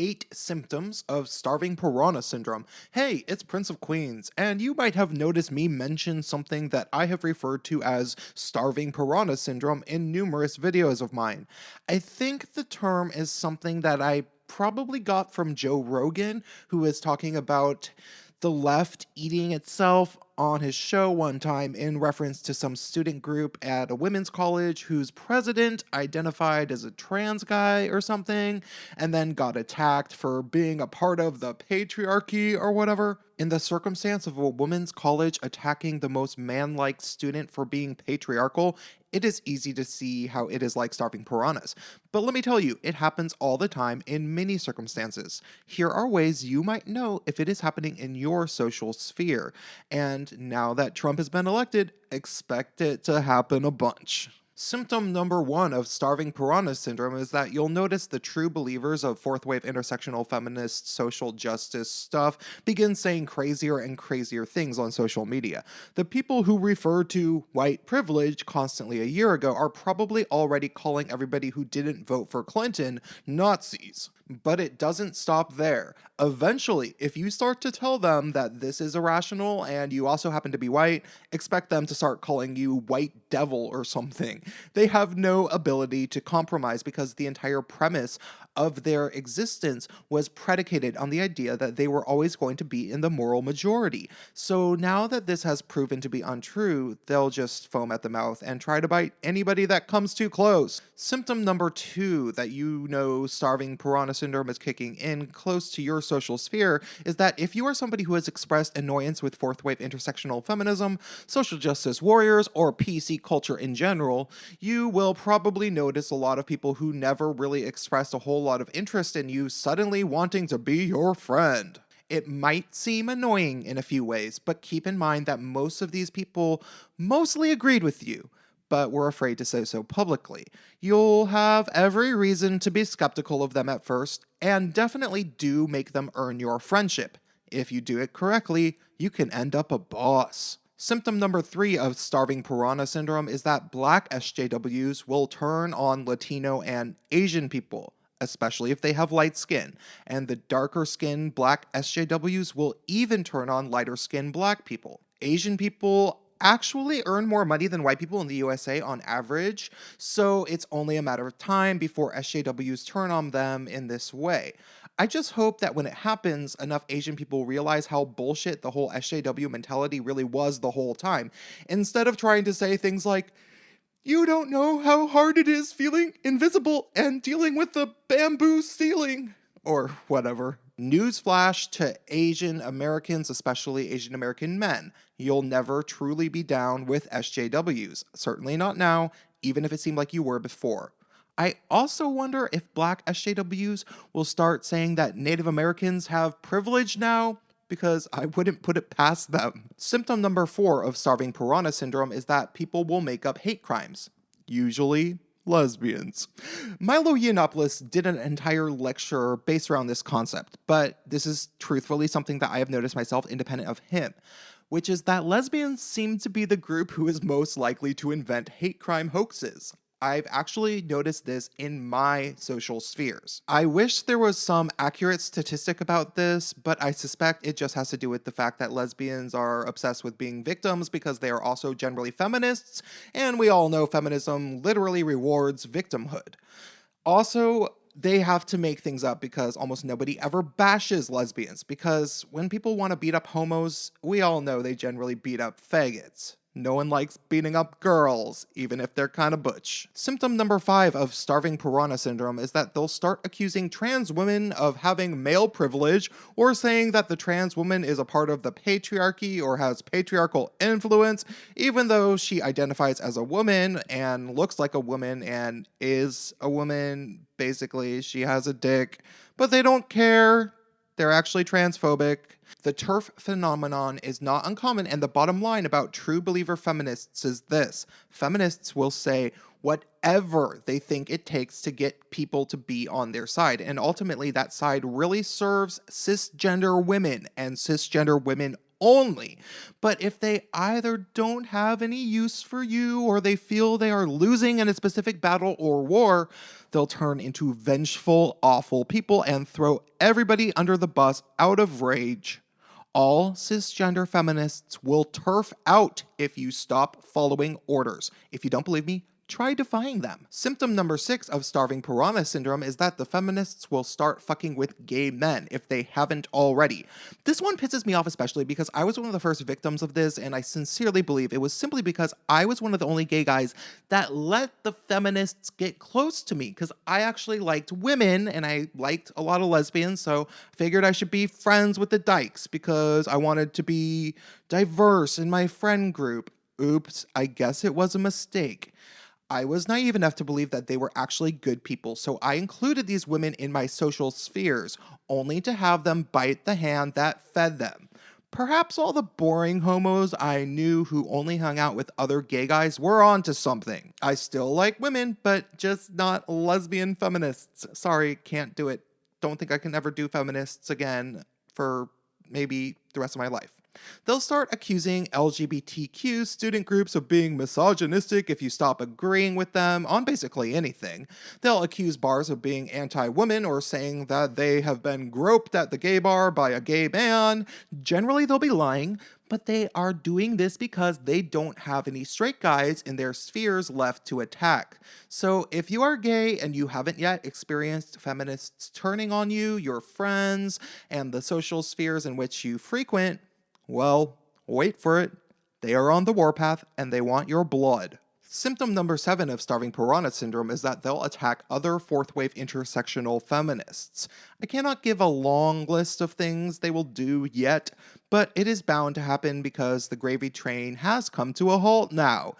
8 symptoms of starving piranha syndrome. Hey, it's Prince of Queens, and you might have noticed me mention something that I have referred to as starving piranha syndrome in numerous videos of mine. I think the term is something that I probably got from Joe Rogan, who was talking about the left eating itself on his show one time in reference to some student group at a women's college whose president identified as a trans guy or something and then got attacked for being a part of the patriarchy or whatever. In the circumstance of a women's college attacking the most man-like student for being patriarchal, it is easy to see how it is like starving piranhas. But let me tell you, it happens all the time in many circumstances. Here are ways you might know if it is happening in your social sphere. And now that Trump has been elected, expect it to happen a bunch. Symptom number 1 of starving piranha syndrome is that you'll notice the true believers of fourth wave intersectional feminist social justice stuff begin saying crazier and crazier things on social media. The people who refer to white privilege constantly a year ago are probably already calling everybody who didn't vote for Clinton Nazis. But it doesn't stop there. Eventually, if you start to tell them that this is irrational and you also happen to be white, expect them to start calling you white devil or something. They have no ability to compromise because the entire premise of their existence was predicated on the idea that they were always going to be in the moral majority. So now that this has proven to be untrue, they'll just foam at the mouth and try to bite anybody that comes too close. Symptom number 2 that you know starving piranha syndrome is kicking in close to your social sphere is that if you are somebody who has expressed annoyance with fourth wave intersectional feminism, social justice warriors, or PC culture in general, you will probably notice a lot of people who never really expressed a whole lot of interest in you suddenly wanting to be your friend. It might seem annoying in a few ways, but keep in mind that most of these people mostly agreed with you, but were afraid to say so publicly. You'll have every reason to be skeptical of them at first, and definitely do make them earn your friendship. If you do it correctly, you can end up a boss. Symptom number 3 of starving piranha syndrome is that black SJWs will turn on Latino and Asian people, especially if they have light skin, and the darker skinned black SJWs will even turn on lighter skinned black people. Asian people actually earn more money than white people in the USA on average, so it's only a matter of time before SJWs turn on them in this way. I just hope that when it happens, enough Asian people realize how bullshit the whole SJW mentality really was the whole time, instead of trying to say things like, "You don't know how hard it is feeling invisible and dealing with the bamboo ceiling," or whatever. Newsflash to Asian Americans, especially Asian American men. You'll never truly be down with SJWs. Certainly not now, even if it seemed like you were before. I also wonder if black SJWs will start saying that Native Americans have privilege now, because I wouldn't put it past them. Symptom number 4 of starving piranha syndrome is that people will make up hate crimes. Usually lesbians. Milo Yiannopoulos did an entire lecture based around this concept, but this is truthfully something that I have noticed myself independent of him, which is that lesbians seem to be the group who is most likely to invent hate crime hoaxes. I've actually noticed this in my social spheres. I wish there was some accurate statistic about this, but I suspect it just has to do with the fact that lesbians are obsessed with being victims because they are also generally feminists, and we all know feminism literally rewards victimhood. Also, they have to make things up because almost nobody ever bashes lesbians, because when people want to beat up homos, we all know they generally beat up faggots. No one likes beating up girls, even if they're kind of butch. Symptom number 5 of starving piranha syndrome is that they'll start accusing trans women of having male privilege, or saying that the trans woman is a part of the patriarchy or has patriarchal influence, even though she identifies as a woman and looks like a woman and is a woman. Basically, she has a dick, but they don't care. They're actually transphobic. The TERF phenomenon is not uncommon, and the bottom line about true believer feminists is this: feminists will say whatever they think it takes to get people to be on their side, and ultimately that side really serves cisgender women, and cisgender women only. But if they either don't have any use for you or they feel they are losing in a specific battle or war, they'll turn into vengeful, awful people and throw everybody under the bus out of rage. All cisgender feminists will turf out if you stop following orders. If you don't believe me, try defying them. Symptom number 6 of starving piranha syndrome is that the feminists will start fucking with gay men if they haven't already. This one pisses me off especially because I was one of the first victims of this, and I sincerely believe it was simply because I was one of the only gay guys that let the feminists get close to me, because I actually liked women and I liked a lot of lesbians, so I figured I should be friends with the dykes because I wanted to be diverse in my friend group. Oops, I guess it was a mistake. I was naive enough to believe that they were actually good people, so I included these women in my social spheres, only to have them bite the hand that fed them. Perhaps all the boring homos I knew who only hung out with other gay guys were onto something. I still like women, but just not lesbian feminists. Sorry, can't do it. Don't think I can ever do feminists again for maybe the rest of my life. They'll start accusing LGBTQ student groups of being misogynistic if you stop agreeing with them on basically anything. They'll accuse bars of being anti-women or saying that they have been groped at the gay bar by a gay man. Generally, they'll be lying, but they are doing this because they don't have any straight guys in their spheres left to attack. So if you are gay and you haven't yet experienced feminists turning on you, your friends, and the social spheres in which you frequent, well, wait for it. They are on the warpath and they want your blood. Symptom number 7 of starving piranha syndrome is that they'll attack other fourth wave intersectional feminists. I cannot give a long list of things they will do yet, but it is bound to happen because the gravy train has come to a halt now.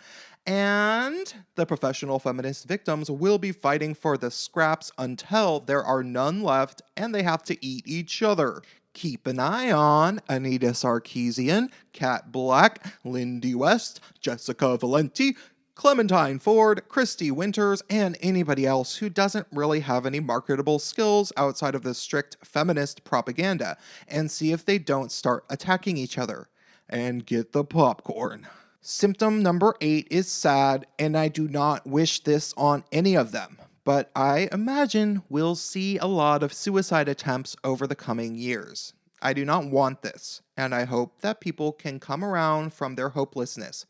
And the professional feminist victims will be fighting for the scraps until there are none left and they have to eat each other. Keep an eye on Anita Sarkeesian, Kat Black, Lindy West, Jessica Valenti, Clementine Ford, Christy Winters, and anybody else who doesn't really have any marketable skills outside of the strict feminist propaganda, and see if they don't start attacking each other. And get the popcorn. Symptom number 8 is sad, and I do not wish this on any of them. But I imagine we'll see a lot of suicide attempts over the coming years. I do not want this, and I hope that people can come around from their hopelessness.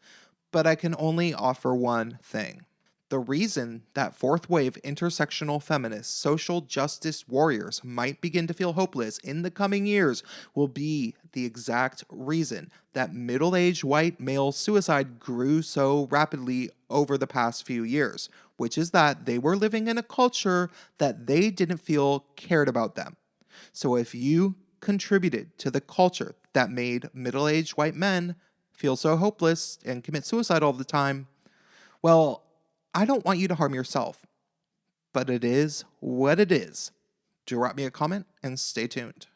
But I can only offer one thing. The reason that fourth wave intersectional feminist social justice warriors might begin to feel hopeless in the coming years will be the exact reason that middle-aged white male suicide grew so rapidly over the past few years, which is that they were living in a culture that they didn't feel cared about them. So if you contributed to the culture that made middle-aged white men feel so hopeless and commit suicide all the time, well, I don't want you to harm yourself, but it is what it is. Drop me a comment and stay tuned.